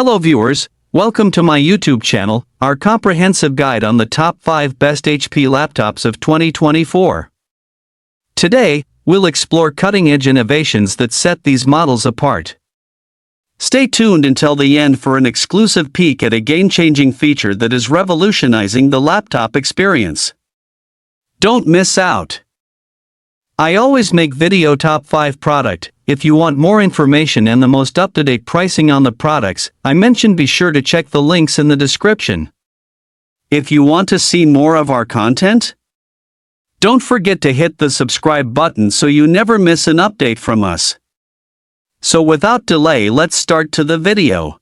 Hello viewers, welcome to my YouTube channel, our comprehensive guide on the top 5 best HP laptops of 2024. Today, we'll explore cutting-edge innovations that set these models apart. Stay tuned until the end for an exclusive peek at a game-changing feature that is revolutionizing the laptop experience. Don't miss out! I always make video top 5 product. If you want more information and the most up-to-date pricing on the products I mentioned, be sure to check the links in the description. If you want to see more of our content, don't forget to hit the subscribe button so you never miss an update from us. So without delay, let's start to the video.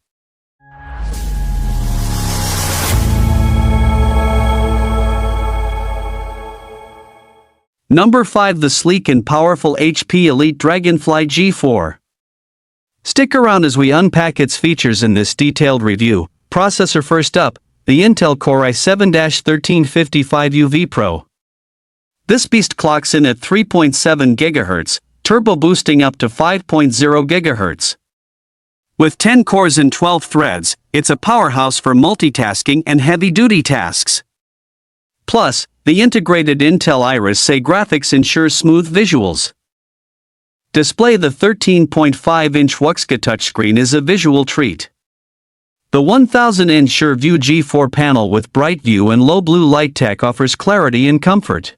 Number 5. The sleek and powerful HP Elite Dragonfly G4. Stick around as we unpack its features in this detailed review. Processor first up, the Intel Core i7-1355UV Pro. This beast clocks in at 3.7 GHz, turbo boosting up to 5.0 GHz. With 10 cores and 12 threads, it's a powerhouse for multitasking and heavy-duty tasks. Plus, the integrated Intel Iris Xe graphics ensures smooth visuals. Display: the 13.5-inch Wuxka touchscreen is a visual treat. The 1000-inch SureView G4 panel with bright view and low blue light tech offers clarity and comfort.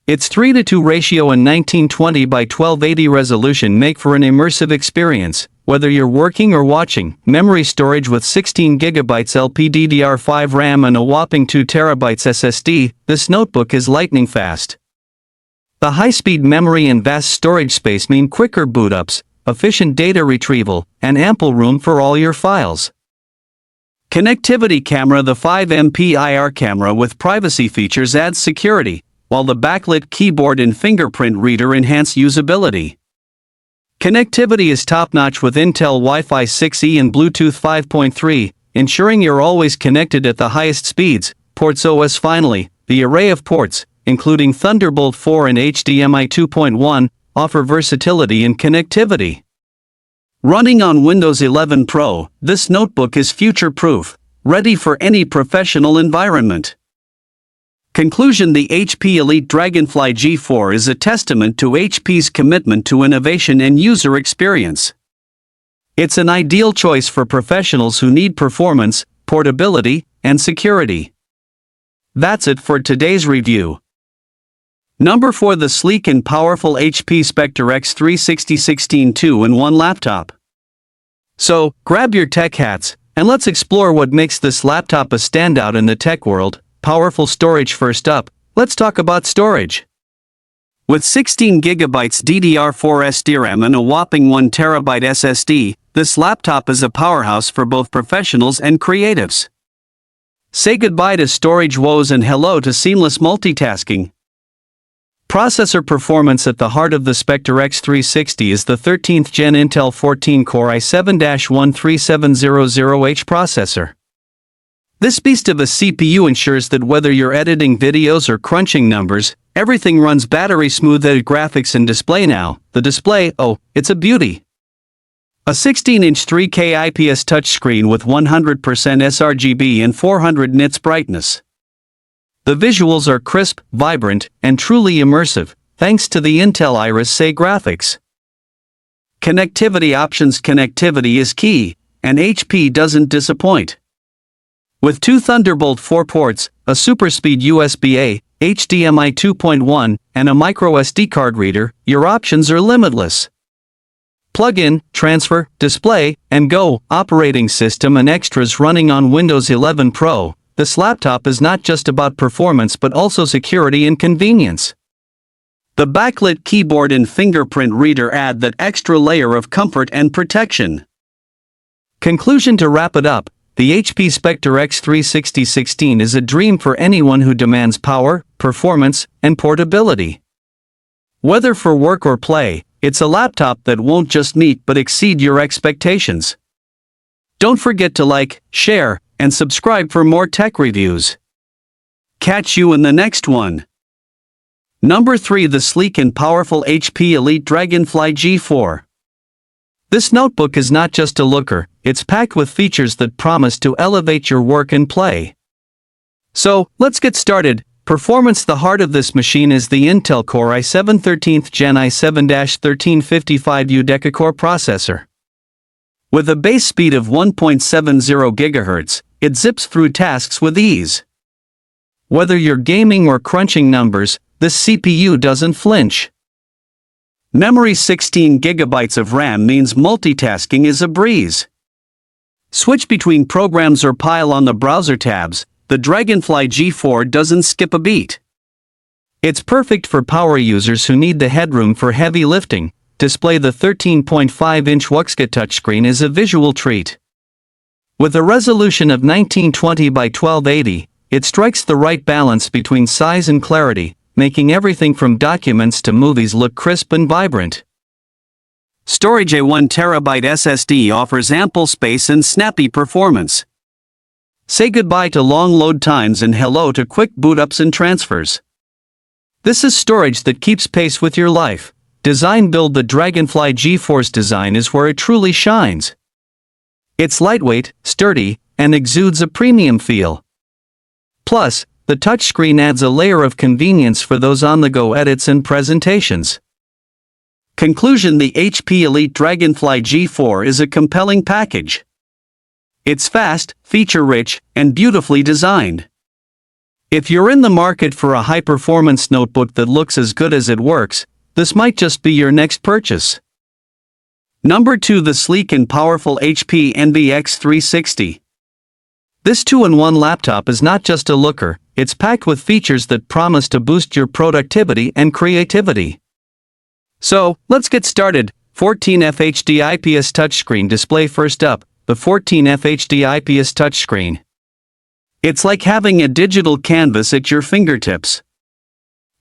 Its 3:2 ratio and 1920 by 1280 resolution make for an immersive experience, whether you're working or watching. Memory storage with 16 GB LPDDR5 RAM and a whopping 2 TB SSD, this notebook is lightning fast. The high-speed memory and vast storage space mean quicker boot-ups, efficient data retrieval, and ample room for all your files. Connectivity camera: the 5MP IR camera with privacy features adds security, while the backlit keyboard and fingerprint reader enhance usability. Connectivity is top-notch with Intel Wi-Fi 6E and Bluetooth 5.3, ensuring you're always connected at the highest speeds. Ports OS: finally, the array of ports, including Thunderbolt 4 and HDMI 2.1, offer versatility and connectivity. Running on Windows 11 Pro, this notebook is future-proof, ready for any professional environment. Conclusion: the HP Elite Dragonfly G4 is a testament to HP's commitment to innovation and user experience. It's an ideal choice for professionals who need performance, portability, and security. That's it for today's review. Number 4. The sleek and powerful HP Spectre X360 16 2-in-1 laptop. So, grab your tech hats, and let's explore what makes this laptop a standout in the tech world. Powerful storage first up. Let's talk about storage. With 16 GB DDR4 SDRAM and a whopping 1 TB SSD, this laptop is a powerhouse for both professionals and creatives. Say goodbye to storage woes and hello to seamless multitasking. Processor performance: at the heart of the Spectre X360 is the 13th Gen Intel 14 Core i7-13700H processor. This beast of a CPU ensures that whether you're editing videos or crunching numbers, everything runs battery smooth. At graphics and display now, the display, oh, it's a beauty. A 16-inch 3K IPS touchscreen with 100% sRGB and 400 nits brightness. The visuals are crisp, vibrant, and truly immersive, thanks to the Intel Iris Xe graphics. Connectivity options: connectivity is key, and HP doesn't disappoint. With 2 Thunderbolt 4 ports, a super-speed USB-A, HDMI 2.1, and a microSD card reader, your options are limitless. Plug in, transfer, display, and go. Operating system and extras running on Windows 11 Pro. This laptop is not just about performance but also security and convenience. The backlit keyboard and fingerprint reader add that extra layer of comfort and protection. Conclusion: to wrap it up, the HP Spectre X360 16 is a dream for anyone who demands power, performance, and portability. Whether for work or play, it's a laptop that won't just meet but exceed your expectations. Don't forget to like, share, and subscribe for more tech reviews. Catch you in the next one. Number 3. The sleek and powerful HP Elite Dragonfly G4. This notebook is not just a looker, it's packed with features that promise to elevate your work and play. So, let's get started. Performance. The heart of this machine is the Intel Core i7 13th Gen i7-1355U deca-core processor. With a base speed of 1.70 GHz, it zips through tasks with ease. Whether you're gaming or crunching numbers, this CPU doesn't flinch. Memory. 16 GB of RAM means multitasking is a breeze. Switch between programs or pile on the browser tabs. The Dragonfly G4 doesn't skip a beat. It's perfect for power users who need the headroom for heavy lifting. Display. The 13.5-inch Wuxka touchscreen is a visual treat. With a resolution of 1920 by 1280, it strikes the right balance between size and clarity, making everything from documents to movies look crisp and vibrant. Storage. A 1TB SSD offers ample space and snappy performance. Say goodbye to long load times and hello to quick boot ups and transfers. This is storage that keeps pace with your life. Design. Build. The Dragonfly G4's design is where it truly shines. It's lightweight, sturdy, and exudes a premium feel. Plus, the touchscreen adds a layer of convenience for those on-the-go edits and presentations. Conclusion. The HP Elite Dragonfly G4 is a compelling package. It's fast, feature-rich, and beautifully designed. If you're in the market for a high-performance notebook that looks as good as it works, this might just be your next purchase. Number 2. The sleek and powerful HP Envy X360. This 2-in-1 laptop is not just a looker, it's packed with features that promise to boost your productivity and creativity. So, let's get started. 14F HD IPS touchscreen display. First up, the 14F HD IPS touchscreen. It's like having a digital canvas at your fingertips.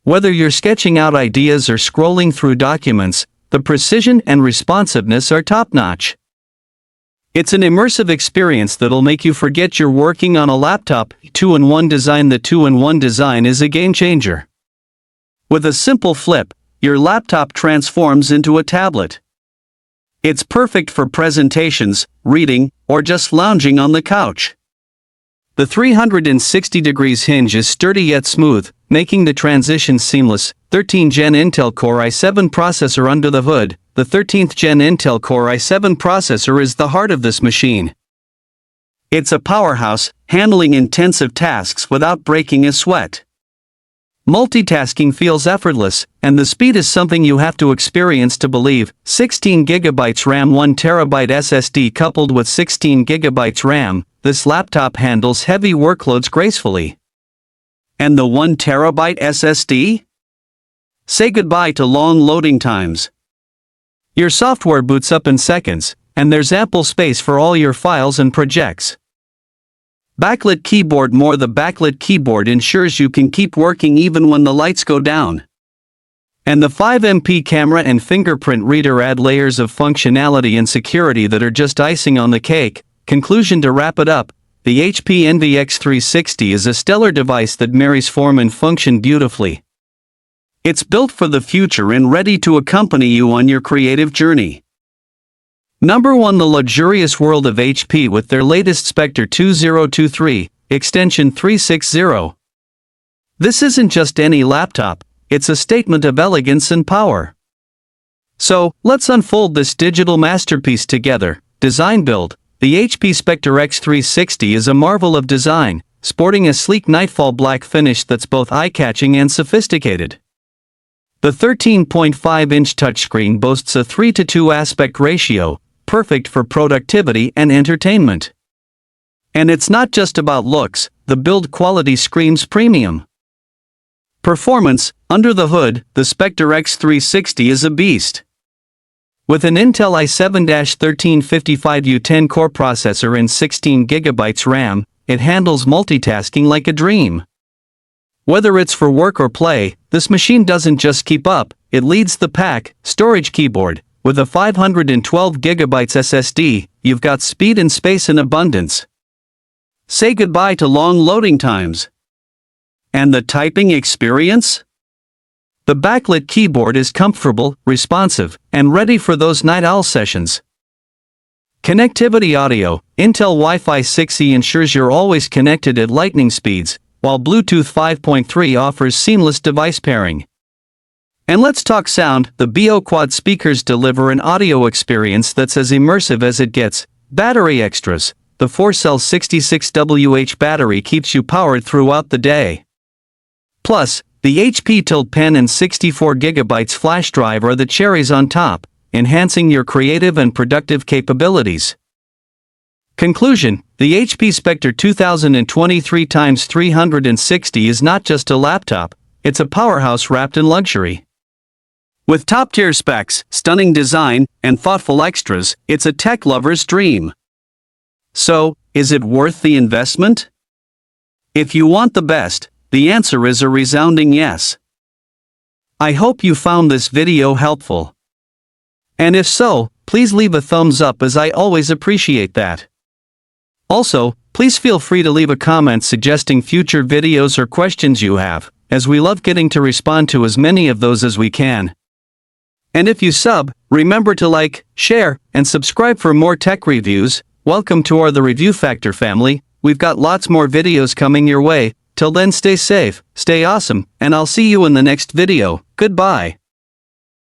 Whether you're sketching out ideas or scrolling through documents, the precision and responsiveness are top-notch. It's an immersive experience that'll make you forget you're working on a laptop. 2-in-1 design. The 2-in-1 design is a game-changer. With a simple flip, your laptop transforms into a tablet. It's perfect for presentations, reading, or just lounging on the couch. The 360 degrees hinge is sturdy yet smooth, making the transition seamless. 13th Gen Intel Core i7 processor under the hood. The 13th Gen Intel Core i7 processor is the heart of this machine. It's a powerhouse, handling intensive tasks without breaking a sweat. Multitasking feels effortless, and the speed is something you have to experience to believe. 16 GB RAM. 1TB SSD. Coupled with 16 GB RAM, this laptop handles heavy workloads gracefully. And the 1TB SSD? Say goodbye to long loading times. Your software boots up in seconds, and there's ample space for all your files and projects. Backlit keyboard. The backlit keyboard ensures you can keep working even when the lights go down. And the 5MP camera and fingerprint reader add layers of functionality and security that are just icing on the cake. Conclusion. To wrap it up, the HP Envy X360 is a stellar device that marries form and function beautifully. It's built for the future and ready to accompany you on your creative journey. Number 1. The luxurious world of HP with their latest Spectre 2023, extension 360. This isn't just any laptop, it's a statement of elegance and power. So, let's unfold this digital masterpiece together. Design. Build. The HP Spectre X360 is a marvel of design, sporting a sleek nightfall black finish that's both eye-catching and sophisticated. The 13.5-inch touchscreen boasts a 3:2 aspect ratio, perfect for productivity and entertainment. And it's not just about looks, the build quality screams premium. Performance. Under the hood, the Spectre X360 is a beast. With an Intel i7-1355U 10-core processor and 16 GB RAM, it handles multitasking like a dream. Whether it's for work or play, this machine doesn't just keep up, it leads the pack. Storage. Keyboard. With a 512 GB SSD, you've got speed and space in abundance. Say goodbye to long loading times. And the typing experience? The backlit keyboard is comfortable, responsive, and ready for those night owl sessions. Connectivity audio. Intel Wi-Fi 6E ensures you're always connected at lightning speeds, while Bluetooth 5.3 offers seamless device pairing. And let's talk sound. The BO Quad speakers deliver an audio experience that's as immersive as it gets. Battery extras. The 4-cell 66Wh battery keeps you powered throughout the day. Plus, the HP Tilt Pen and 64GB flash drive are the cherries on top, enhancing your creative and productive capabilities. Conclusion: the HP Spectre 2023x360 is not just a laptop, it's a powerhouse wrapped in luxury. With top-tier specs, stunning design, and thoughtful extras, it's a tech lover's dream. So, is it worth the investment? If you want the best, the answer is a resounding yes. I hope you found this video helpful. And if so, please leave a thumbs up, as I always appreciate that. Also, please feel free to leave a comment suggesting future videos or questions you have, as we love getting to respond to as many of those as we can. And if you sub, remember to like, share, and subscribe for more tech reviews. Welcome to our The Review Factor family. We've got lots more videos coming your way. Till then, stay safe, stay awesome, and I'll see you in the next video. Goodbye.